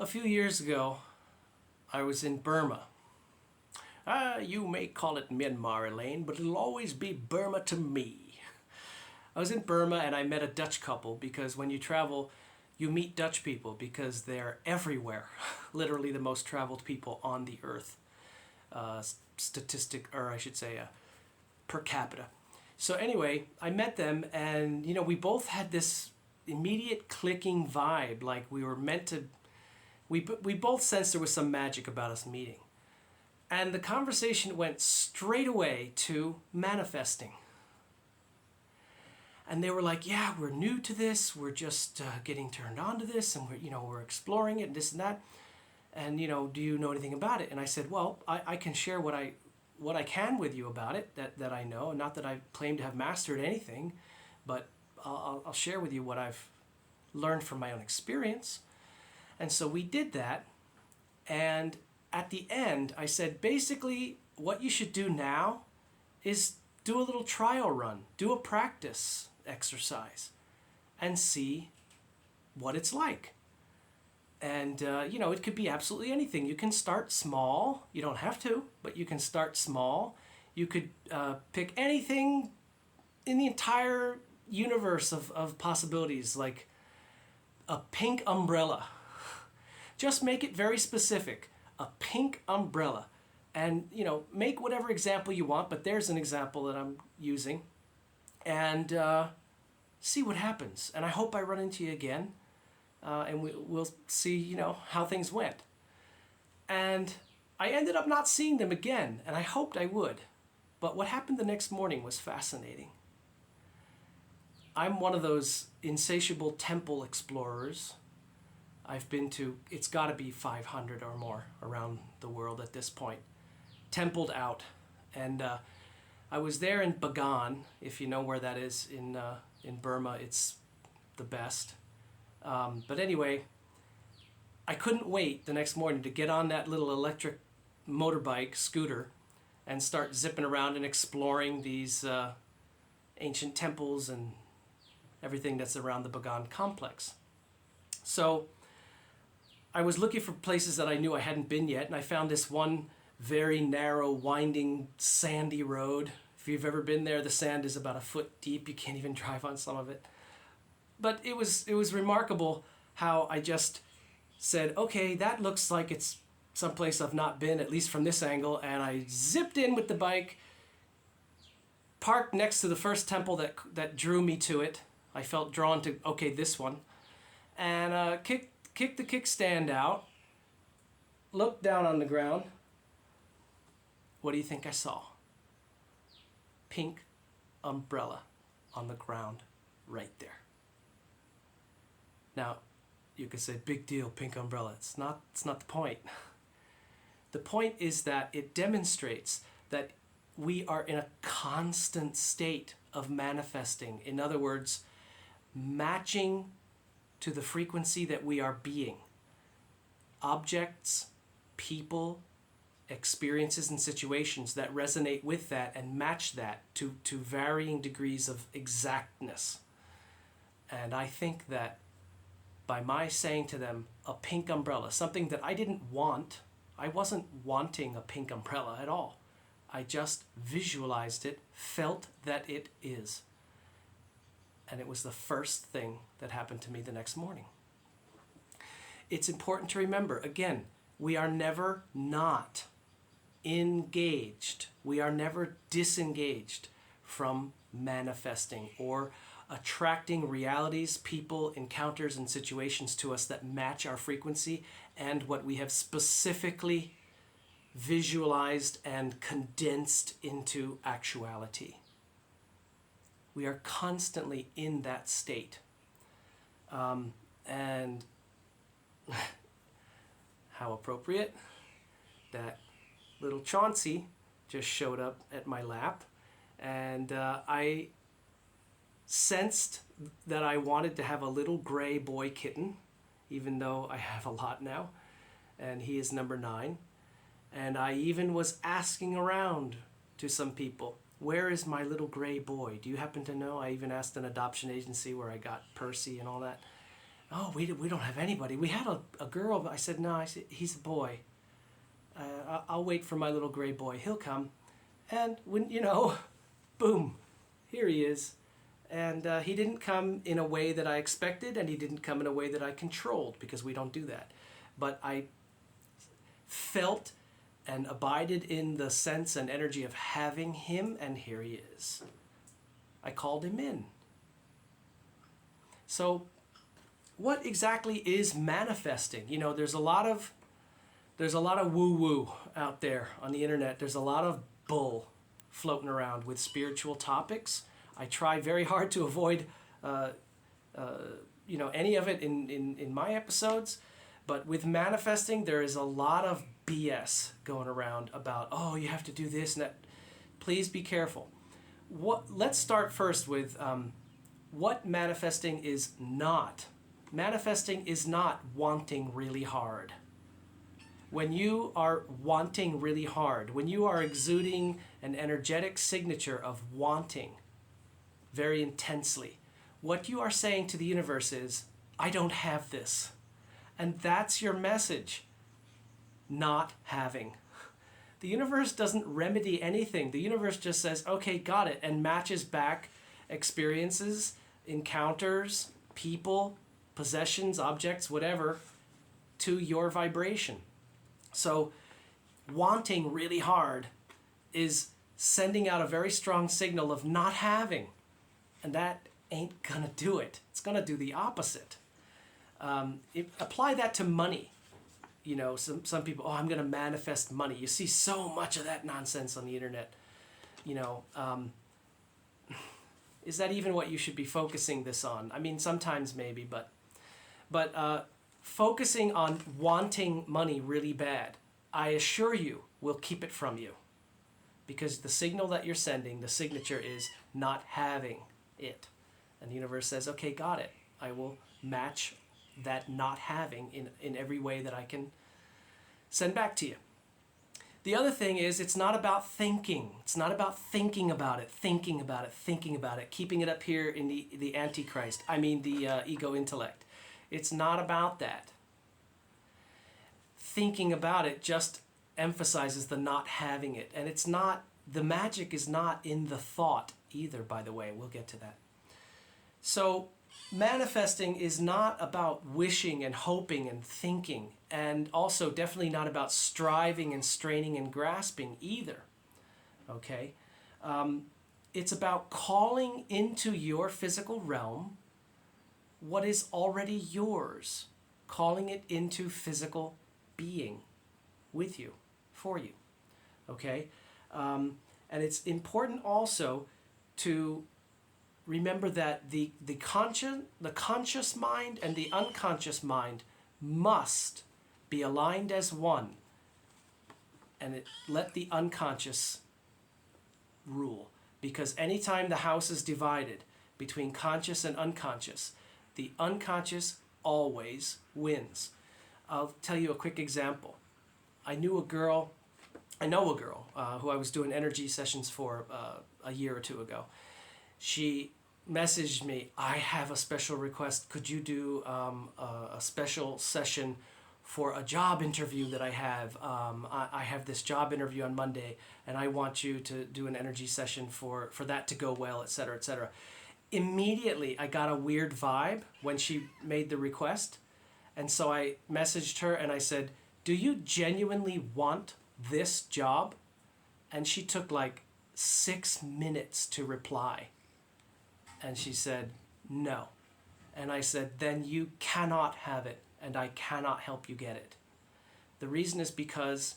A few years ago, I was in Burma. You may call it Myanmar, Elaine, but it'll always be Burma to me. I was in Burma and I met a Dutch couple because when you travel, you meet Dutch people because they're everywhere. Literally the most traveled people on the earth. Per capita. So anyway, I met them and, we both had this immediate clicking vibe, like we were meant to. We both sensed there was some magic about us meeting. And the conversation went straight away to manifesting. And they were like, yeah, we're new to this. We're just getting turned on to this. And we're exploring it and this and that. And, do you know anything about it? And I said, well, I can share what I can with you about it that I know. Not that I claim to have mastered anything, but I'll share with you what I've learned from my own experience. And so we did that, and at the end, I said, basically, what you should do now is do a little trial run, do a practice exercise, and see what it's like. And, it could be absolutely anything. You can start small. You don't have to, but you can start small. You could pick anything in the entire universe of possibilities, like a pink umbrella. Just make it very specific. A pink umbrella. And, make whatever example you want, but there's an example that I'm using. And see what happens. And I hope I run into you again. And we'll see, how things went. And I ended up not seeing them again, and I hoped I would. But what happened the next morning was fascinating. I'm one of those insatiable temple explorers. I've been to, it's got to be 500 or more around the world at this point. Templed out. And I was there in Bagan, if you know where that is in Burma. It's the best. But anyway, I couldn't wait the next morning to get on that little electric motorbike scooter and start zipping around and exploring these ancient temples and everything that's around the Bagan complex. So I was looking for places that I knew I hadn't been yet, and I found this one very narrow, winding, sandy road. If you've ever been there, the sand is about a foot deep. You can't even drive on some of it. But it was remarkable how I just said, okay, that looks like it's someplace I've not been, at least from this angle, and I zipped in with the bike, parked next to the first temple that drew me to it. I felt drawn to, okay, this one, and kicked the kickstand out, looked down on the ground. What do you think I saw? Pink umbrella on the ground right there. Now, you could say, big deal, pink umbrella. It's not the point. The point is that it demonstrates that we are in a constant state of manifesting. In other words, matching to the frequency that we are being. Objects, people, experiences, and situations that resonate with that and match that to varying degrees of exactness. And I think that by my saying to them, a pink umbrella, something that I didn't want, I wasn't wanting a pink umbrella at all. I just visualized it, felt that it is. And it was the first thing that happened to me the next morning. It's important to remember, again, we are never not engaged. We are never disengaged from manifesting or attracting realities, people, encounters, and situations to us that match our frequency and what we have specifically visualized and condensed into actuality. We are constantly in that state. And how appropriate that little Chauncey just showed up at my lap, and I sensed that I wanted to have a little gray boy kitten, even though I have a lot now, and he is number 9. And I even was asking around to some people, where is my little gray boy? Do you happen to know? I even asked an adoption agency where I got Percy and all that. Oh, we don't have anybody. We had a girl, but I said, no, I said, he's a boy. I'll wait for my little gray boy. He'll come. And when, boom, here he is. And he didn't come in a way that I expected, and he didn't come in a way that I controlled, because we don't do that. But I felt and abided in the sense and energy of having him, and here he is. I called him in. So what exactly is manifesting? There's a lot of woo-woo out there on the internet. There's a lot of bull floating around with spiritual topics. I try very hard to avoid any of it in my episodes. But with manifesting, there is a lot of BS going around about, oh, you have to do this and that. Please be careful. Let's start first with what manifesting is not. Manifesting is not wanting really hard. When you are wanting really hard, when you are exuding an energetic signature of wanting very intensely, what you are saying to the universe is, I don't have this. And that's your message. Not having. The universe doesn't remedy anything. The universe just says, okay, got it, and matches back experiences, encounters, people, possessions, objects, whatever, to your vibration. So wanting really hard is sending out a very strong signal of not having. And that ain't gonna do it. It's gonna do the opposite. Apply that to money. Some people, I'm going to manifest money. You see so much of that nonsense on the internet. Is that even what you should be focusing this on? I mean, sometimes maybe, but focusing on wanting money really bad, I assure you, will keep it from you. Because the signal that you're sending, the signature is not having it. And the universe says, okay, got it. I will match that not having in every way that I can send back to you. The other thing is, it's not about thinking. It's not about thinking about it, keeping it up here in the Antichrist. I mean the ego intellect. It's not about that. Thinking about it just emphasizes the not having it. And it's not, the magic is not in the thought either, by the way. We'll get to that. So manifesting is not about wishing and hoping and thinking, and also definitely not about striving and straining and grasping either. Okay? It's about calling into your physical realm what is already yours, calling it into physical being with you, for you. Okay? And it's important also to remember that the conscious mind and the unconscious mind must be aligned as one, and let the unconscious rule. Because anytime the house is divided between conscious and unconscious, the unconscious always wins. I'll tell you a quick example. I know a girl who I was doing energy sessions for a year or two ago. She messaged me, I have a special request. Could you do a special session for a job interview that I have? I have this job interview on Monday, and I want you to do an energy session for that to go well, etc., etc. Immediately, I got a weird vibe when she made the request. And so I messaged her and I said, do you genuinely want this job? And she took like 6 minutes to reply. And she said, no. And I said, then you cannot have it, and I cannot help you get it. The reason is because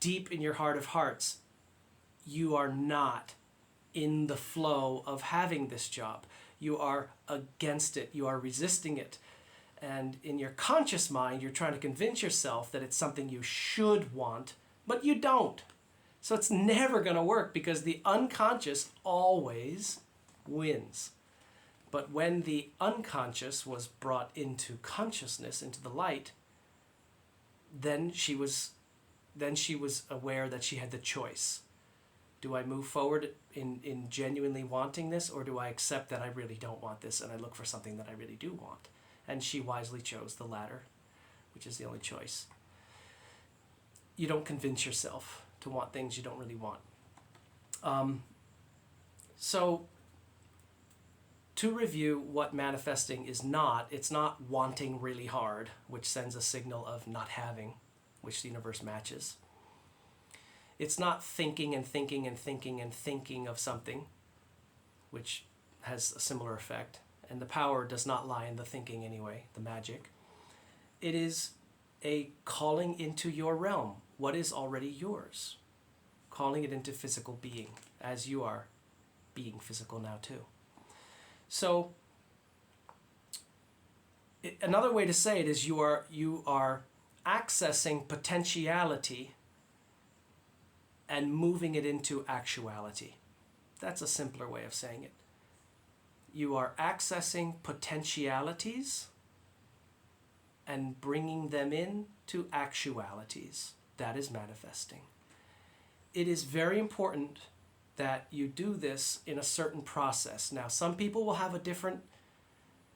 deep in your heart of hearts, you are not in the flow of having this job. You are against it. You are resisting it. And in your conscious mind, you're trying to convince yourself that it's something you should want, but you don't. So it's never going to work, because the unconscious always wins. But when the unconscious was brought into consciousness, into the light, then she was aware that she had the choice. Do I move forward in genuinely wanting this, or do I accept that I really don't want this and I look for something that I really do want? and she wisely chose the latter, which is the only choice. You don't convince yourself to want things you don't really want. So to review what manifesting is not, it's not wanting really hard, which sends a signal of not having, which the universe matches. It's not thinking and thinking and thinking and thinking of something, which has a similar effect. And the power does not lie in the thinking anyway, the magic. It is a calling into your realm, what is already yours. Calling it into physical being, as you are being physical now too. So, another way to say it is you are accessing potentiality and moving it into actuality. That's a simpler way of saying it. You are accessing potentialities and bringing them into actualities. That is manifesting. It is very important that you do this in a certain process. Now, some people will have a different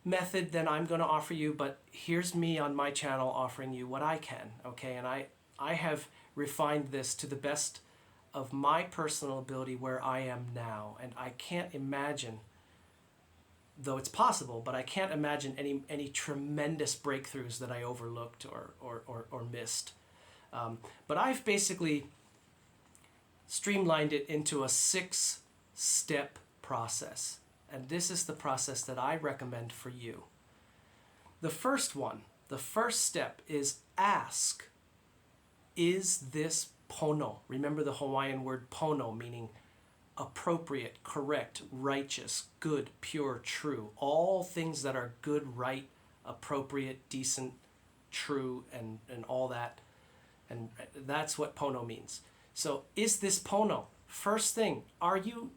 method than I'm going to offer you, but here's me on my channel offering you what I can, okay? And I have refined this to the best of my personal ability where I am now, and I can't imagine, though it's possible, but I can't imagine any tremendous breakthroughs that I overlooked or missed. But I've basically streamlined it into a 6-step process. And this is the process that I recommend for you. The first step is ask, is this pono? Remember the Hawaiian word pono, meaning appropriate, correct, righteous, good, pure, true. All things that are good, right, appropriate, decent, true, and all that. And that's what pono means. So is this pono? First thing, are you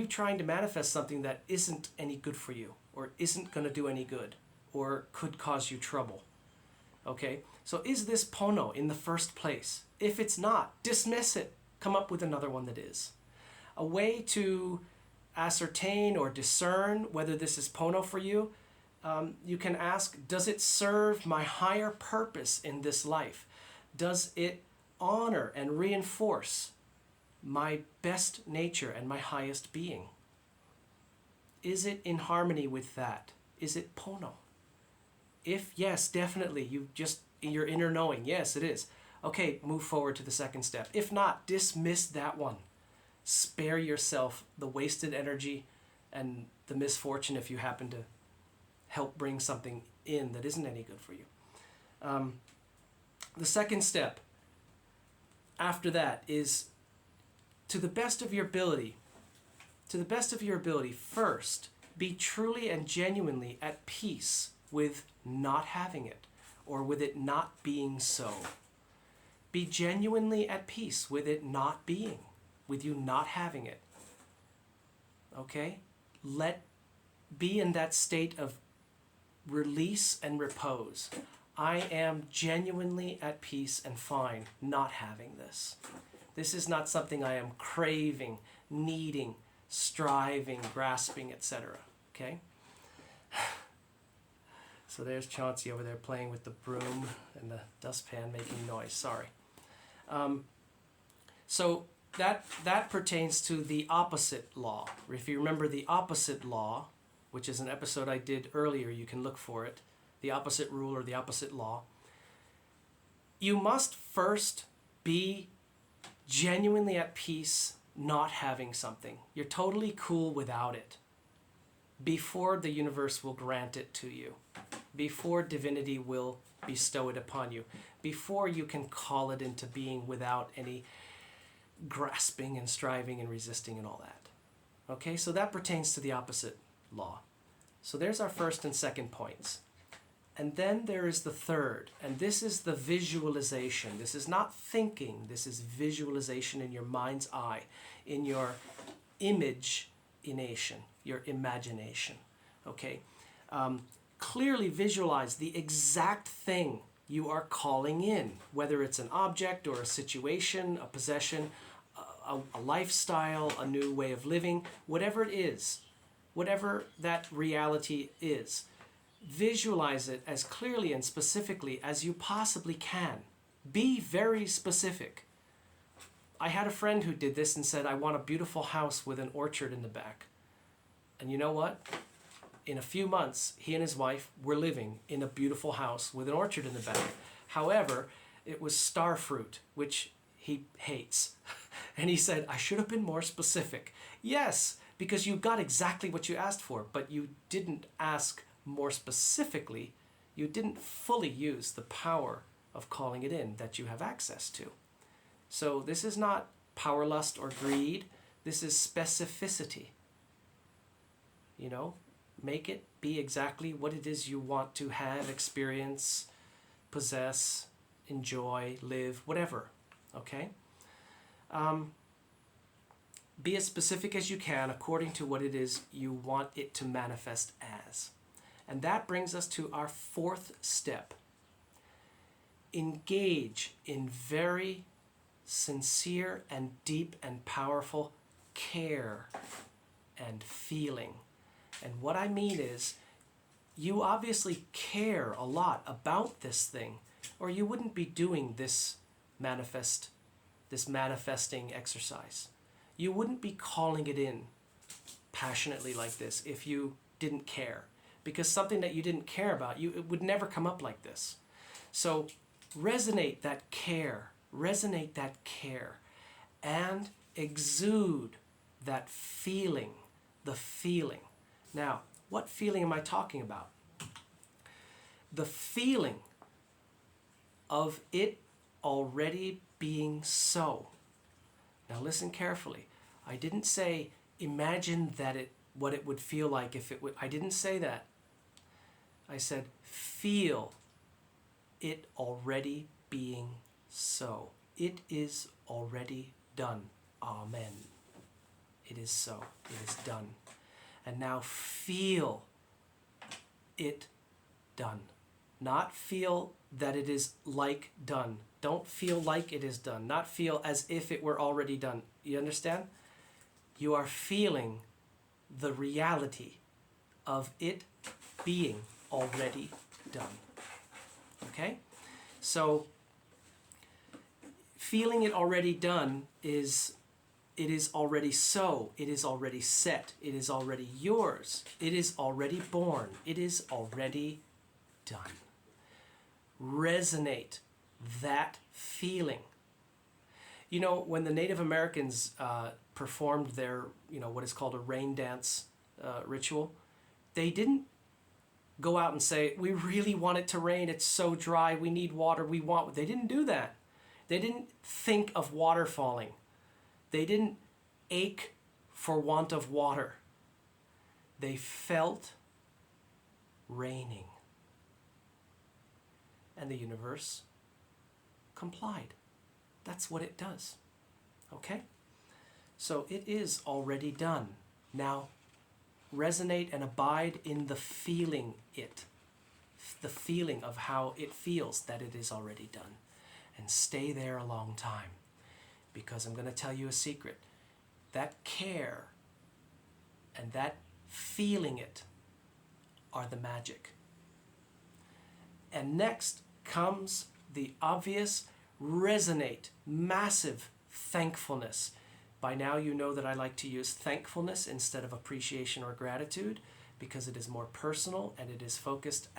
trying to manifest something that isn't any good for you, or isn't going to do any good, or could cause you trouble? Okay, so is this pono in the first place? If it's not, dismiss it. Come up with another one that is. A way to ascertain or discern whether this is pono for you, you can ask, does it serve my higher purpose in this life? Does it honor and reinforce my best nature and my highest being? Is it in harmony with that? Is it pono? If yes, definitely, your inner knowing, yes, it is. Okay, move forward to the second step. If not, dismiss that one. Spare yourself the wasted energy and the misfortune if you happen to help bring something in that isn't any good for you. The second step after that is, to the best of your ability, first, be truly and genuinely at peace with not having it, or with it not being so. Be genuinely at peace with it not being, with you not having it. Okay? Be in that state of release and repose. I am genuinely at peace and fine not having this. This is not something I am craving, needing, striving, grasping, etc. Okay? So there's Chauncey over there playing with the broom and the dustpan making noise. Sorry. So that pertains to the opposite law. If you remember the opposite law, which is an episode I did earlier, you can look for it, the opposite rule or the opposite law. You must first be genuinely at peace not having something. You're totally cool without it before the universe will grant it to you, before divinity will bestow it upon you, before you can call it into being without any grasping and striving and resisting and all that. Okay, so that pertains to the opposite law. So there's our first and second points. And then there is the third, and this is the visualization. This is not thinking, this is visualization in your mind's eye, in your imagination, your imagination, okay? Clearly visualize the exact thing you are calling in, whether it's an object or a situation, a possession, a lifestyle, a new way of living, whatever it is, whatever that reality is. Visualize it as clearly and specifically as you possibly can. Be very specific. I had a friend who did this and said, I want a beautiful house with an orchard in the back. And you know what? In a few months, he and his wife were living in a beautiful house with an orchard in the back. However, it was star fruit, which he hates. And he said, I should have been more specific. Yes, because you got exactly what you asked for, but you didn't ask more specifically. You didn't fully use the power of calling it in that you have access to. So this is not power lust or greed. This is specificity. You know, make it be exactly what it is you want to have, experience, possess, enjoy, live, whatever. Okay? Be as specific as you can according to what it is you want it to manifest as. And that brings us to our fourth step. Engage in very sincere and deep and powerful care and feeling. And what I mean is, you obviously care a lot about this thing, or you wouldn't be doing this manifesting exercise. You wouldn't be calling it in passionately like this if you didn't care. Because something that you didn't care about, it would never come up like this. So resonate that care, and exude that feeling, the feeling. Now, what feeling am I talking about? The feeling of it already being so. Now listen carefully. I didn't say imagine what it would feel like if it would. I didn't say that. I said feel it already being so. It is already done. Amen. It is so. It is done. And now feel it done. Not feel that it is like done. Don't feel like it is done. Not feel as if it were already done. You understand? You are feeling the reality of it being already done. Okay? So, feeling it already done is, it is already so. It is already set. It is already yours. It is already born. It is already done. Resonate that feeling. You know, when the Native Americans performed their, what is called a rain dance ritual, they didn't go out and say, we really want it to rain, it's so dry, we need water, they didn't do that. They didn't think of water falling. They didn't ache for want of water. They felt raining. And the universe complied. That's what it does. Okay? So it is already done. Now, resonate and abide in the feeling it. The feeling of how it feels that it is already done. And stay there a long time. Because I'm going to tell you a secret. That care and that feeling it are the magic. And next comes the obvious resonate, massive thankfulness. By now you know that I like to use thankfulness instead of appreciation or gratitude because it is more personal and it is focused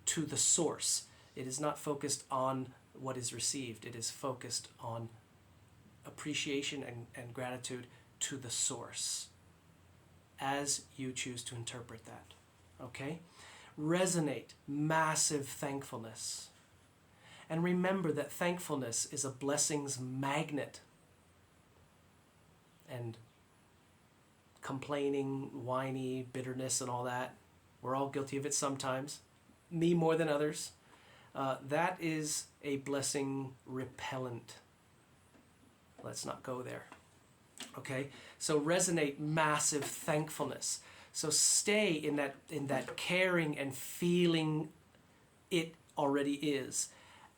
to the source. It is not focused on what is received. It is focused on appreciation and gratitude to the source as you choose to interpret that. Okay? Resonate, massive thankfulness. And remember that thankfulness is a blessings magnet. And complaining, whiny, bitterness and all that, we're all guilty of it sometimes. Me more than others. That is a blessing repellent. Let's not go there. Okay? So resonate, massive thankfulness. So stay in that caring and feeling it already is.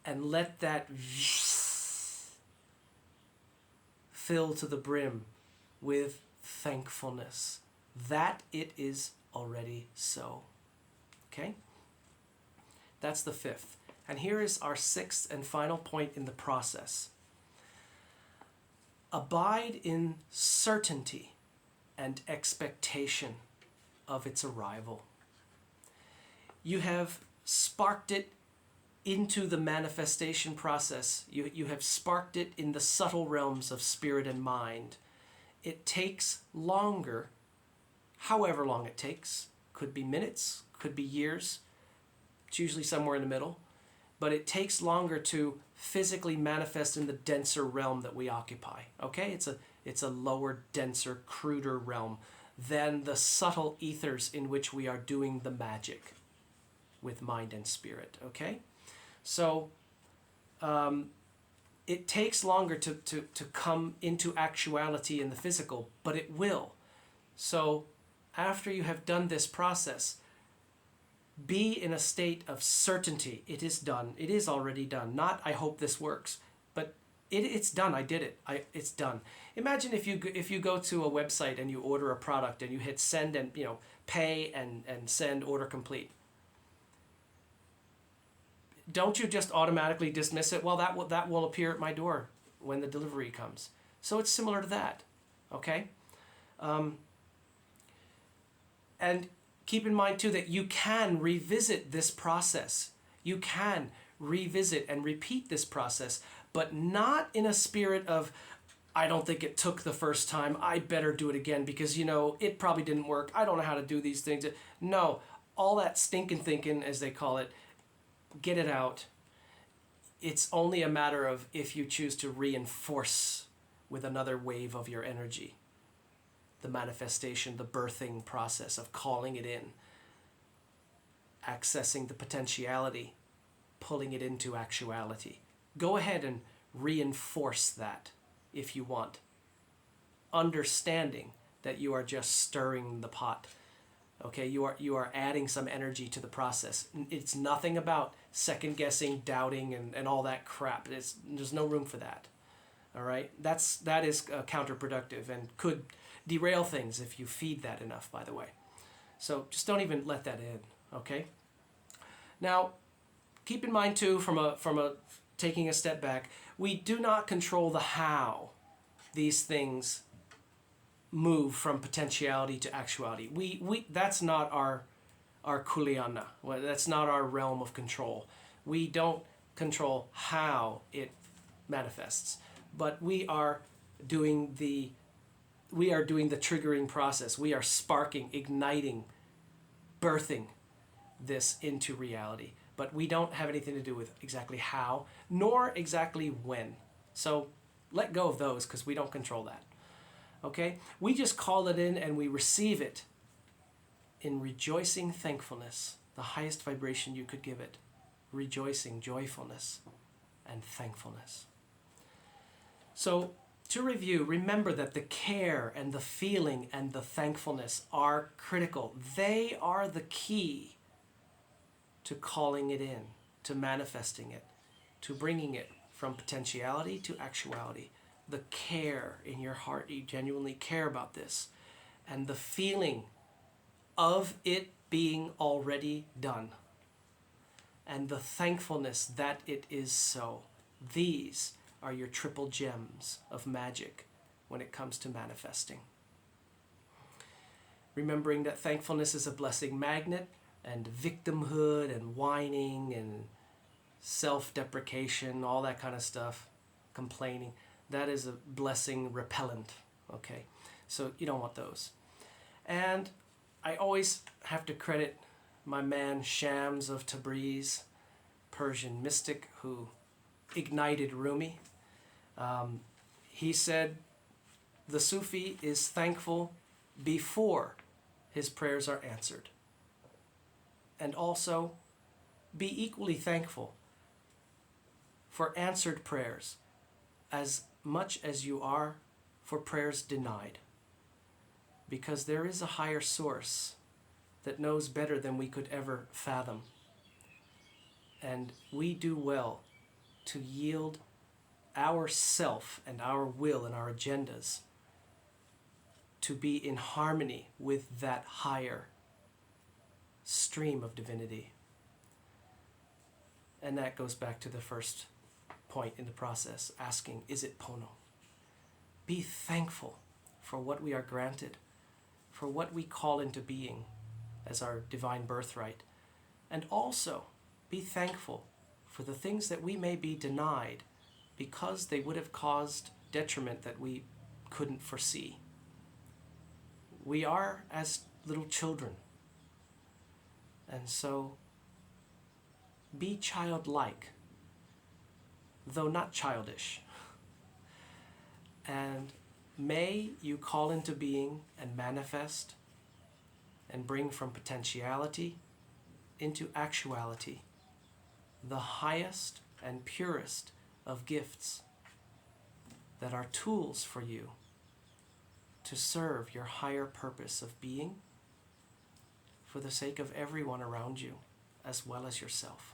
And let that fill to the brim with thankfulness. That it is already so. Okay? That's the fifth. And here is our sixth and final point in the process. Abide in certainty and expectation of its arrival. You have sparked it into the manifestation process. You have sparked it in the subtle realms of spirit and mind. It takes longer, however long it takes. Could be minutes, could be years. It's usually somewhere in the middle. But it takes longer to physically manifest in the denser realm that we occupy. Okay? It's a lower, denser, cruder realm than the subtle ethers in which we are doing the magic with mind and spirit. Okay? So it takes longer to come into actuality in the physical, but it will. So after you have done this process, be in a state of certainty. It is done. It is already done. Not, I hope this works, but it's done. I did it. It's done. Imagine if you go to a website and you order a product and you hit send and pay and send, order complete. Don't you just automatically dismiss it? Well, that will appear at my door when the delivery comes. So it's similar to that. Okay? And keep in mind, too, that you can revisit this process. You can revisit and repeat this process, but not in a spirit of, I don't think it took the first time, I better do it again because, it probably didn't work. I don't know how to do these things. No, all that stinking thinking, as they call it, get it out. It's only a matter of if you choose to reinforce with another wave of your energy. The manifestation, the birthing process of calling it in, accessing the potentiality, pulling it into actuality. Go ahead and reinforce that if you want. Understanding that you are just stirring the pot. Okay, you are adding some energy to the process. It's nothing about second guessing, doubting, and all that crap. There's no room for that. All right, that is counterproductive and could derail things if you feed that enough, by the way. So just don't even let that in, okay? Now, keep in mind too, from a taking a step back, we do not control the how these things move from potentiality to actuality. We that's not our kuleana. That's not our realm of control. We don't control how it manifests, but we are doing the triggering process. We are sparking, igniting, birthing this into reality. But we don't have anything to do with exactly how, nor exactly when. So let go of those because we don't control that. Okay? We just call it in and we receive it in rejoicing thankfulness, the highest vibration you could give it. Rejoicing, joyfulness, and thankfulness. So, to review, remember that the care and the feeling and the thankfulness are critical. They are the key to calling it in, to manifesting it, to bringing it from potentiality to actuality. The care in your heart, you genuinely care about this, and the feeling of it being already done, and the thankfulness that it is so. These are your triple gems of magic when it comes to manifesting. Remembering that thankfulness is a blessing magnet, and victimhood and whining and self-deprecation, all that kind of stuff, complaining, that is a blessing repellent, okay? So you don't want those. And I always have to credit my man Shams of Tabriz, Persian mystic who ignited Rumi. He said the Sufi is thankful before his prayers are answered. And also be equally thankful for answered prayers as much as you are for prayers denied. Because there is a higher source that knows better than we could ever fathom. And we do well to yield our self and our will and our agendas to be in harmony with that higher stream of divinity. And that goes back to the first point in the process, asking, is it Pono? Be thankful for what we are granted, for what we call into being as our divine birthright, and also be thankful for the things that we may be denied because they would have caused detriment that we couldn't foresee. We are as little children, and so be childlike, though not childish. And may you call into being and manifest and bring from potentiality into actuality the highest and purest of gifts that are tools for you to serve your higher purpose of being for the sake of everyone around you as well as yourself.